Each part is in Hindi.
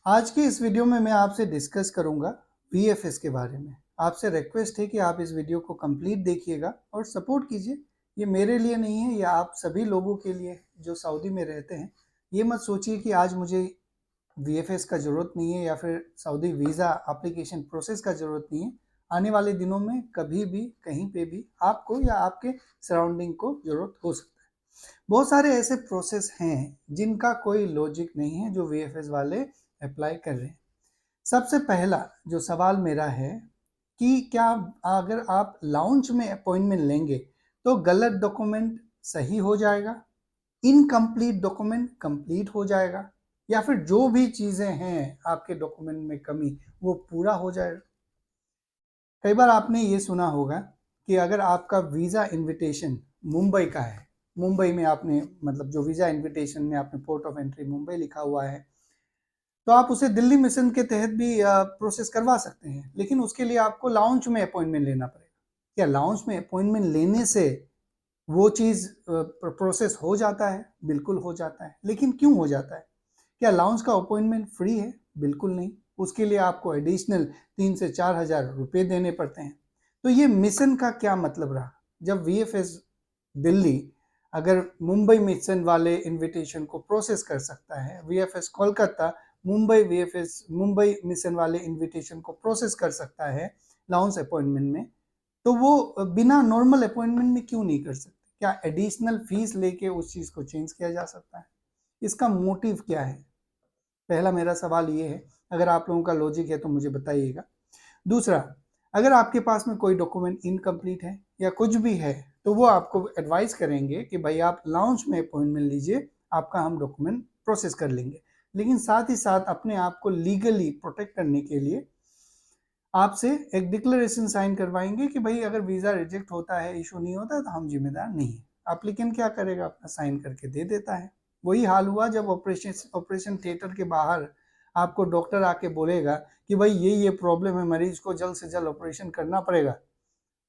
आज के इस वीडियो में मैं आपसे डिस्कस करूंगा वीएफएस के बारे में। आपसे रिक्वेस्ट है कि आप इस वीडियो को कंप्लीट देखिएगा और सपोर्ट कीजिए। ये मेरे लिए नहीं है, ये आप सभी लोगों के लिए जो सऊदी में रहते हैं। ये मत सोचिए कि आज मुझे वीएफएस का ज़रूरत नहीं है या फिर सऊदी वीज़ा एप्लीकेशन प्रोसेस का ज़रूरत नहीं है। आने वाले दिनों में कभी भी कहीं पे भी आपको या आपके सराउंडिंग को ज़रूरत हो सकता है। बहुत सारे ऐसे प्रोसेस हैं जिनका कोई लॉजिक नहीं है जो वीएफएस वाले अप्लाई कर रहे हैं। सबसे पहला जो सवाल मेरा है कि क्या अगर आप लाउंज में अपॉइंटमेंट लेंगे तो गलत डॉक्यूमेंट सही हो जाएगा, इनकम्प्लीट डॉक्यूमेंट कंप्लीट हो जाएगा, या फिर जो भी चीज़ें हैं आपके डॉक्यूमेंट में कमी वो पूरा हो जाएगा। कई बार आपने ये सुना होगा कि अगर आपका वीज़ा इनविटेशन मुंबई का है, मुंबई में आपने मतलब जो वीज़ा इनविटेशन में आपने पोर्ट ऑफ एंट्री मुंबई लिखा हुआ है, तो आप उसे दिल्ली मिशन के तहत भी प्रोसेस करवा सकते हैं, लेकिन उसके लिए आपको लाउंज में अपॉइंटमेंट लेना पड़ेगा। क्या लाउंज में अपॉइंटमेंट लेने से वो चीज़ प्रोसेस हो जाता है? बिल्कुल हो जाता है, लेकिन क्यों हो जाता है? क्या लाउंज का अपॉइंटमेंट फ्री है? बिल्कुल नहीं। उसके लिए आपको एडिशनल 3 से 4 हज़ार रुपये देने पड़ते हैं। तो ये मिशन का क्या मतलब रहा? जब वीएफएस दिल्ली अगर मुंबई मिशन वाले इनविटेशन को प्रोसेस कर सकता है, वीएफएस कोलकाता मुंबई मिशन वाले इनविटेशन को प्रोसेस कर सकता है लाउंज अपॉइंटमेंट में, तो वो बिना नॉर्मल अपॉइंटमेंट में क्यों नहीं कर सकते? क्या एडिशनल फीस लेके उस चीज़ को चेंज किया जा सकता है? इसका मोटिव क्या है? पहला मेरा सवाल ये है। अगर आप लोगों का लॉजिक है तो मुझे बताइएगा। दूसरा, अगर आपके पास में कोई डॉक्यूमेंट इनकम्प्लीट है या कुछ भी है, तो वो आपको एडवाइस करेंगे कि भाई आप लाउंज में अपॉइंटमेंट लीजिए, आपका हम डॉक्यूमेंट प्रोसेस कर लेंगे। लेकिन साथ ही साथ अपने आप को लीगली प्रोटेक्ट करने के लिए आपसे एक डिक्लेरेशन साइन करवाएंगे कि भाई अगर वीज़ा रिजेक्ट होता है, इशू नहीं होता है, तो हम जिम्मेदार नहीं है। एप्लीकेंट क्या करेगा? अपना साइन करके दे देता है। वही हाल हुआ जब ऑपरेशन थिएटर के बाहर आपको डॉक्टर आके बोलेगा कि भाई ये प्रॉब्लम है, मरीज को जल्द से जल्द ऑपरेशन करना पड़ेगा,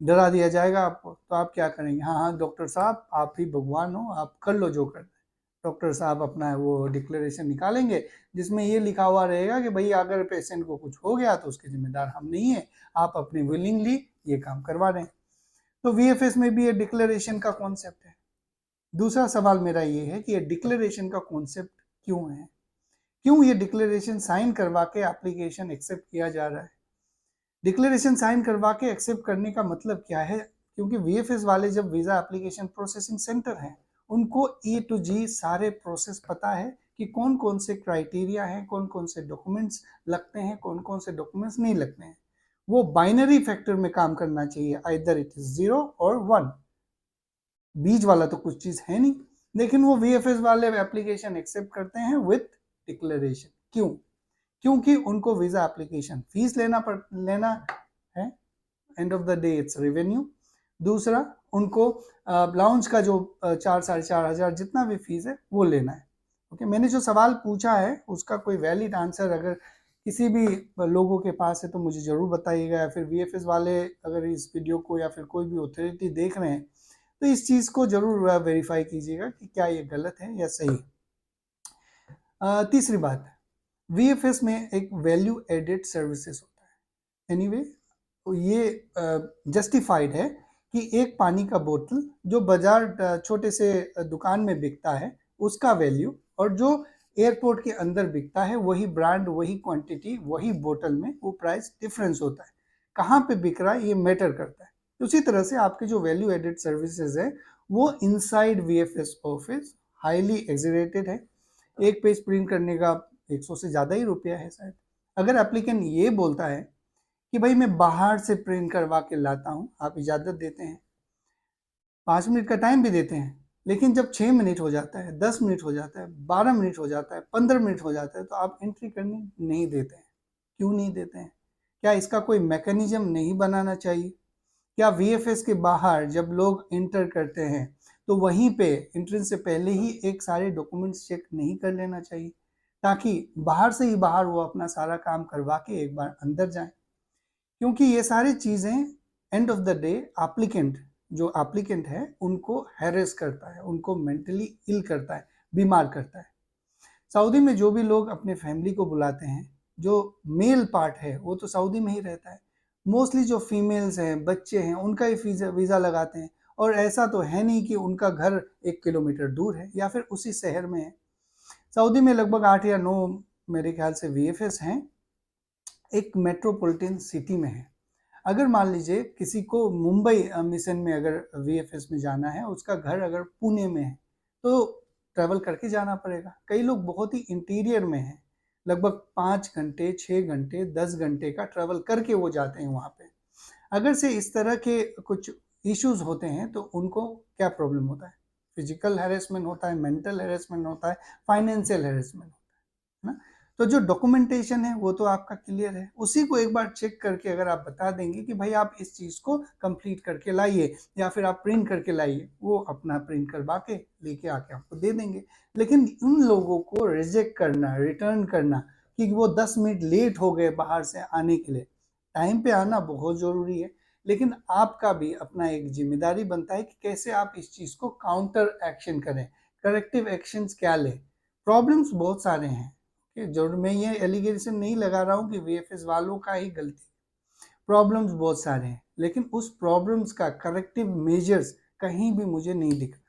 डरा दिया जाएगा आपको, तो आप क्या करेंगे? हाँ हाँ डॉक्टर साहब, आप ही भगवान हो, आप कर लो जो करना है। डॉक्टर साहब अपना वो डिक्लेरेशन निकालेंगे जिसमें ये लिखा हुआ रहेगा कि भाई अगर पेशेंट को कुछ हो गया तो उसके जिम्मेदार हम नहीं है, आप अपने विलिंगली ये काम करवा रहे हैं। तो वीएफएस में भी ये डिक्लेरेशन का कॉन्सेप्ट है। दूसरा सवाल मेरा ये है कि ये डिक्लेरेशन का कॉन्सेप्ट क्यों है? क्यों ये डिक्लेरेशन साइन करवा के एप्लीकेशन एक्सेप्ट किया जा रहा है? डिक्लेरेशन साइन करवा के एक्सेप्ट करने का मतलब क्या है? क्योंकि वीएफएस वाले जब वीज़ा एप्लीकेशन प्रोसेसिंग सेंटर हैं, उनको ए टू जी सारे प्रोसेस पता है कि कौन कौन से क्राइटेरिया हैं, कौन कौन से डॉक्यूमेंट्स लगते हैं, कौन कौन से डॉक्यूमेंट्स नहीं लगते हैं। वो बाइनरी फैक्टर में काम करना चाहिए, आइदर इट इज 0 और 1। बीच वाला तो कुछ चीज़ है नहीं, लेकिन वो वीएफएस वाले एप्लीकेशन एक्सेप्ट करते हैं विथ डिक्लेरेशन। क्यों? क्योंकि उनको वीज़ा एप्लीकेशन फीस लेना है। End of the day it's revenue. दूसरा, उनको लाउंज का जो 4 साढ़े 4 हज़ार जितना भी फीस है वो लेना है। ओके, मैंने जो सवाल पूछा है उसका कोई वैलिड आंसर अगर किसी भी लोगों के पास है तो मुझे ज़रूर बताइएगा, या फिर वीएफएस वाले अगर इस वीडियो को या फिर कोई भी अथॉरिटी देख रहे हैं तो इस चीज़ को ज़रूर वेरीफाई कीजिएगा कि क्या ये गलत है या सही। तीसरी बात, वीएफएस में एक वैल्यू एडेड सर्विसेज होता है। एनीवे तो ये जस्टिफाइड है कि एक पानी का बोतल जो बाजार छोटे से दुकान में बिकता है उसका वैल्यू, और जो एयरपोर्ट के अंदर बिकता है वही ब्रांड, वही क्वांटिटी, वही बोतल में वो प्राइस डिफरेंस होता है। कहाँ पे बिक रहा है ये मैटर करता है। उसी तरह से आपके जो वैल्यू एडेड सर्विसेज है वो इनसाइड वीएफएस ऑफिस हाईली एग्जरेटेड है। एक पेज प्रिंट करने का 100 से ज़्यादा ही रुपया है शायद। अगर एप्लीकेंट ये बोलता है कि भाई मैं बाहर से प्रिंट करवा के लाता हूँ, आप इजाज़त देते हैं, 5 मिनट का टाइम भी देते हैं, लेकिन जब 6 मिनट हो जाता है, 10 मिनट हो जाता है, 12 मिनट हो जाता है, 15 मिनट हो जाता है, तो आप एंट्री करने नहीं देते हैं। क्यों नहीं देते हैं? क्या इसका कोई मैकेनिज्म नहीं बनाना चाहिए? क्या वीएफएस के बाहर जब लोग इंटर करते हैं तो वहीं पे एंट्रेंस से पहले ही एक सारे डॉक्यूमेंट्स चेक नहीं कर लेना चाहिए, ताकि बाहर से ही बाहर वो अपना सारा काम करवा के एक बार अंदर जाएं? क्योंकि ये सारी चीज़ें end of the day applicant है उनको हैरेस करता है, उनको मेंटली इल करता है, बीमार करता है। सऊदी में जो भी लोग अपने फैमिली को बुलाते हैं, जो मेल पार्ट है वो तो सऊदी में ही रहता है। मोस्टली जो फीमेल्स हैं, बच्चे हैं, उनका ही वीज़ा लगाते हैं। और ऐसा तो है नहीं कि उनका घर 1 किलोमीटर दूर है या फिर उसी शहर में है। सऊदी में लगभग 8 या 9 मेरे ख्याल से वीएफएस हैं, एक मेट्रोपॉलिटन सिटी में है। अगर मान लीजिए किसी को मुंबई मिशन में अगर वीएफएस में जाना है, उसका घर अगर पुणे में है, तो ट्रैवल करके जाना पड़ेगा। कई लोग बहुत ही इंटीरियर में हैं, लगभग 5 घंटे, 6 घंटे, 10 घंटे का ट्रैवल करके वो जाते हैं वहाँ पे। अगर से इस तरह के कुछ इश्यूज होते हैं तो उनको क्या प्रॉब्लम होता है? फिजिकल हैरेसमेंट होता है, मेंटल हैरेसमेंट होता है, फाइनेंशियल हैरेसमेंट है ना। तो जो डॉक्यूमेंटेशन है वो तो आपका क्लियर है, उसी को एक बार चेक करके अगर आप बता देंगे कि भाई आप इस चीज को कंप्लीट करके लाइए या फिर आप प्रिंट करके लाइए, वो अपना प्रिंट करवा के लेके आके आपको दे देंगे। लेकिन उन लोगों को रिजेक्ट करना, रिटर्न करना कि वो 10 मिनट लेट हो गए बाहर से आने के लिए, टाइम पे आना बहुत जरूरी है। लेकिन आपका भी अपना एक जिम्मेदारी बनता है कि कैसे आप इस चीज को काउंटर एक्शन करें, करेक्टिव एक्शंस क्या लें। प्रॉब्लम्स बहुत सारे हैं कि जो मैं ये एलिगेशन नहीं लगा रहा हूँ कि वीएफएस वालों का ही गलती, प्रॉब्लम्स बहुत सारे हैं, लेकिन उस प्रॉब्लम्स का करेक्टिव मेजर्स कहीं भी मुझे नहीं दिख रहा।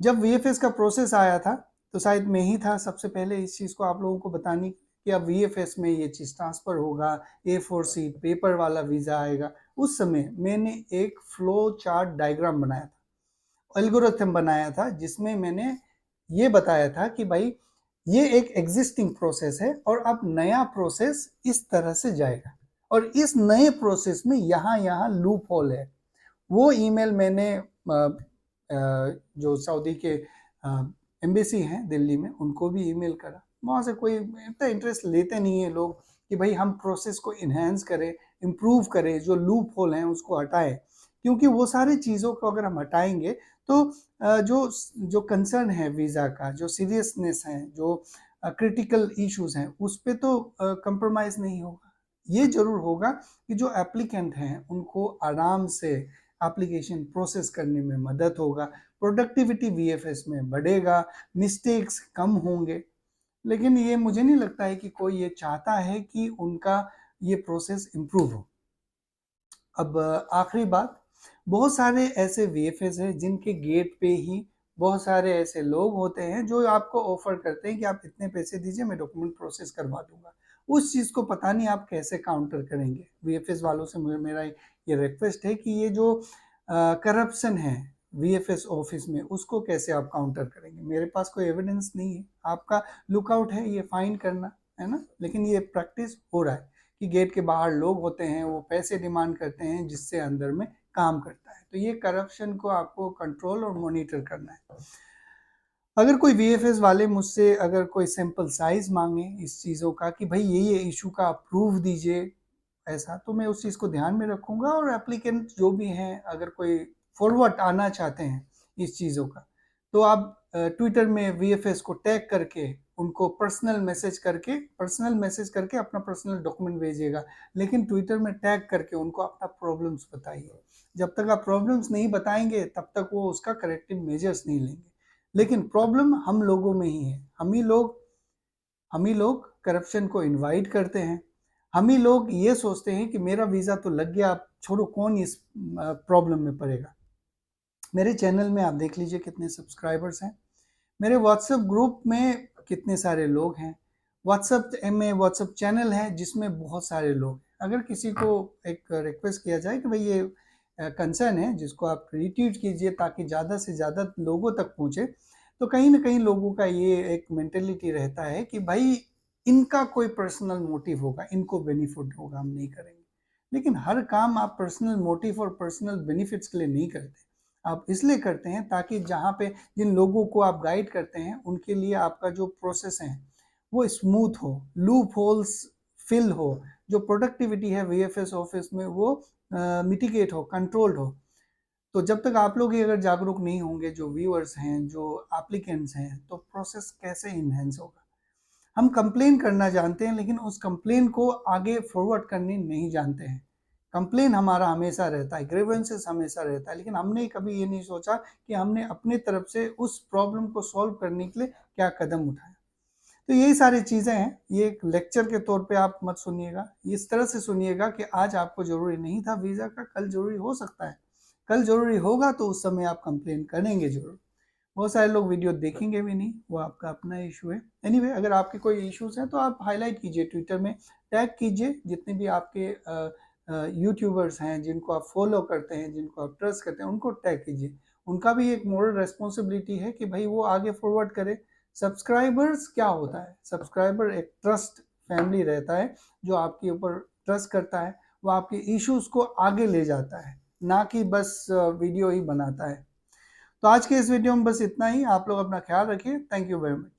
जब वीएफएस का प्रोसेस आया था तो शायद मैं ही था सबसे पहले इस चीज़ को आप लोगों को बताने कि अब वीएफएस में ये चीज़ ट्रांसफ़र होगा, A4 शीट पेपर वाला वीज़ा आएगा। उस समय मैंने एक फ्लो चार्ट डायग्राम बनाया था, एल्गोरिथम बनाया था, जिसमें मैंने ये बताया था कि भाई ये एक एग्जिस्टिंग प्रोसेस है और अब नया प्रोसेस इस तरह से जाएगा और इस नए प्रोसेस में यहाँ यहाँ लूप होल है। वो ईमेल मैंने जो सऊदी के एम्बेसी हैं दिल्ली में, उनको भी ईमेल करा। वहाँ से कोई इतना इंटरेस्ट लेते नहीं है लोग कि भाई हम प्रोसेस को इन्हेंस करें, इम्प्रूव करें, जो लूप होल हैं उसको हटाएं। क्योंकि वो सारी चीज़ों को अगर हम हटाएंगे तो जो जो कंसर्न है वीज़ा का, जो सीरियसनेस है, जो क्रिटिकल इश्यूज हैं, उस पर तो कंप्रोमाइज़ नहीं होगा। ये जरूर होगा कि जो एप्लीकेंट हैं उनको आराम से एप्लीकेशन प्रोसेस करने में मदद होगा, प्रोडक्टिविटी वीएफएस में बढ़ेगा, मिस्टेक्स कम होंगे। लेकिन ये मुझे नहीं लगता है कि कोई ये चाहता है कि उनका ये प्रोसेस इम्प्रूव हो। अब आखिरी बात, बहुत सारे ऐसे वीएफएस हैं जिनके गेट पे ही बहुत सारे ऐसे लोग होते हैं जो आपको ऑफर करते हैं कि आप इतने पैसे दीजिए, मैं डॉक्यूमेंट प्रोसेस करवा दूंगा। उस चीज़ को पता नहीं आप कैसे काउंटर करेंगे। वीएफएस वालों से मेरा ये रिक्वेस्ट है कि ये जो करप्शन है वीएफएस ऑफिस में, उसको कैसे आप काउंटर करेंगे। मेरे पास कोई एविडेंस नहीं है, आपका लुकआउट है ये फाइन करना, है ना। लेकिन ये प्रैक्टिस हो रहा है कि गेट के बाहर लोग होते हैं, वो पैसे डिमांड करते हैं जिससे अंदर में काम करता है। तो ये करप्शन को आपको कंट्रोल और मॉनिटर करना है। अगर कोई वीएफएस वाले मुझसे अगर कोई सैंपल साइज मांगे इस चीज़ों का कि भाई ये इशू का प्रूफ दीजिए, ऐसा तो मैं उस चीज़ को ध्यान में रखूंगा। और एप्लीकेंट जो भी हैं, अगर कोई फॉरवर्ड आना चाहते हैं इस चीज़ों का, तो आप ट्विटर में वीएफएस को टैग करके उनको पर्सनल मैसेज करके अपना पर्सनल डॉक्यूमेंट भेजिएगा। लेकिन ट्विटर में टैग करके उनको अपना प्रॉब्लम्स बताइए। जब तक आप प्रॉब्लम्स नहीं बताएंगे तब तक वो उसका करेक्टिव मेजर्स नहीं लेंगे। लेकिन प्रॉब्लम हम लोगों में ही है, हम ही लोग करप्शन को इनवाइट करते हैं। हम ही लोग ये सोचते हैं कि मेरा वीज़ा तो लग गया, आप छोड़ो, कौन इस प्रॉब्लम में पड़ेगा। मेरे चैनल में आप देख लीजिए कितने सब्सक्राइबर्स हैं, मेरे व्हाट्सएप ग्रुप में कितने सारे लोग हैं, व्हाट्सएप चैनल है जिसमें बहुत सारे लोग हैं। अगर किसी को एक रिक्वेस्ट किया जाए कि भाई ये कंसर्न है जिसको आप रिट्वीट कीजिए ताकि ज़्यादा से ज़्यादा लोगों तक पहुँचे, तो कहीं ना कहीं लोगों का ये एक मेंटेलिटी रहता है कि भाई इनका कोई पर्सनल मोटिव होगा, इनको बेनिफिट होगा, हम नहीं करेंगे। लेकिन हर काम आप पर्सनल मोटिव और पर्सनल बेनिफिट्स के लिए नहीं करते, आप इसलिए करते हैं ताकि जहाँ पे जिन लोगों को आप गाइड करते हैं उनके लिए आपका जो प्रोसेस है वो स्मूथ हो, लूप होल्स फिल हो, जो प्रोडक्टिविटी है वीएफएस ऑफिस में वो मिटिगेट हो, कंट्रोल्ड हो। तो जब तक आप लोग ही अगर जागरूक नहीं होंगे, जो व्यूअर्स हैं, जो एप्लीकेंट्स हैं, तो प्रोसेस कैसे इन्हेंस होगा। हम कंप्लेन करना जानते हैं लेकिन उस कंप्लेन को आगे फॉरवर्ड करने नहीं जानते हैं। कंप्लेन हमारा हमेशा रहता है, ग्रीवेंसेस हमेशा रहता है, लेकिन हमने कभी ये नहीं सोचा कि हमने अपने तरफ से उस प्रॉब्लम को सॉल्व करने के लिए क्या कदम उठाए। तो यही सारी चीज़ें हैं, ये एक लेक्चर के तौर पे आप मत सुनिएगा, इस तरह से सुनिएगा कि आज आपको ज़रूरी नहीं था वीज़ा का, कल ज़रूरी हो सकता है, कल ज़रूरी होगा तो उस समय आप कंप्लेन करेंगे ज़रूर। बहुत सारे लोग वीडियो देखेंगे भी नहीं, वो आपका अपना इशू है। एनीवे अगर आपके कोई इश्यूज हैं तो आप हाईलाइट कीजिए, ट्विटर में टैग कीजिए, जितने भी आपके यूट्यूबर्स हैं जिनको आप फॉलो करते हैं, जिनको आप ट्रस्ट करते हैं, उनको टैग कीजिए। उनका भी एक मोरल रेस्पॉन्सिबिलिटी है कि भाई वो आगे फॉरवर्ड करे। सब्सक्राइबर्स क्या होता है, सब्सक्राइबर एक ट्रस्ट फैमिली रहता है जो आपके ऊपर ट्रस्ट करता है, वो आपके इश्यूज को आगे ले जाता है, ना कि बस वीडियो ही बनाता है। तो आज के इस वीडियो में बस इतना ही। आप लोग अपना ख्याल रखिए। Thank you very much.